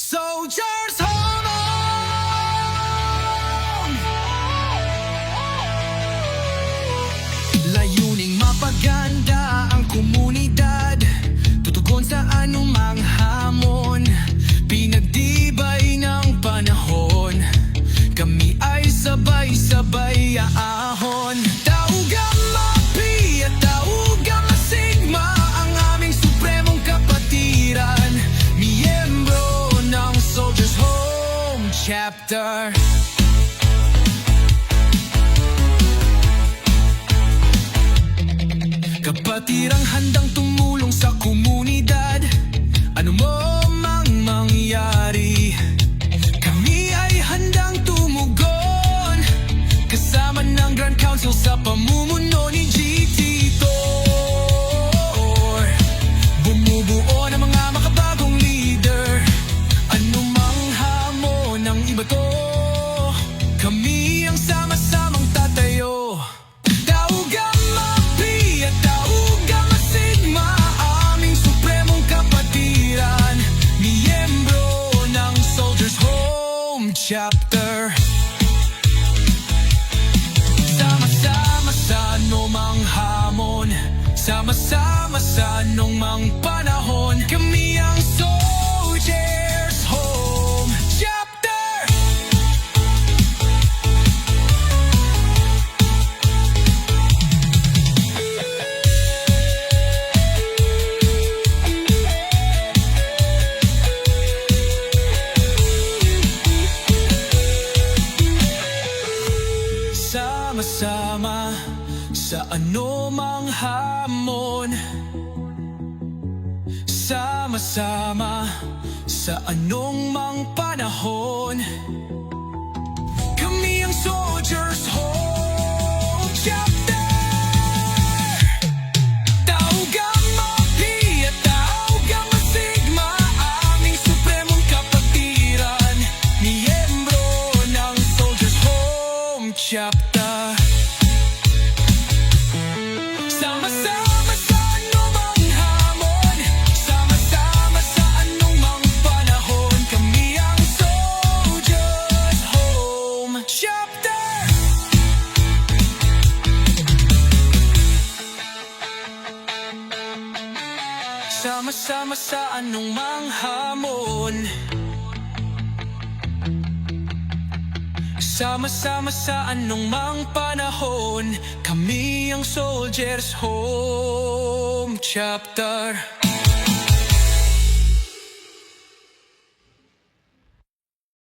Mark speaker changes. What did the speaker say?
Speaker 1: Soldiers hold on! Layuning mapaganda ang komunidad, tutugon sa anumang hamon. Pinagdibay ng panahon, kami ay sabay-sabay aahon. Taugang Mapi at Taugang Sigma ang aming supremong kapatiran, miyembro ng Soldiers Home Chapter. Kapatirang handang tumulong sa komunidad, ano mo mang mangyari, kami ay handang tumugon, kasama ng Grand Council sa pamumuno ni GT Tor. Bumubuo ng mga makabagong leader, anumang hamon ng iba to, kami ang sama-samang tatayo. Taugang Mapi at Taugang Sigma, aming supremong kapatiran, miyembro ng Soldiers Home Chapter. Sama-sama sa anumang hamon, sama-sama sa anumang panahon, kami ang Soldiers Home Chapter. Sama-sama sa anumang hamon, sama-sama sa anumang panahon, kami ang Soldiers Home Chapter. Taugang Mapi at Taugang Sigma, aming supremong kapatiran, miyembro ng Soldiers Home Chapter. Sama-sama sa anumang hamon, sama-sama sa anumang panahon, kami ang Soldiers Home Chapter. Sama-sama sa anumang hamon, sama-sama sa anumang panahon, kami ang Soldiers Home Chapter.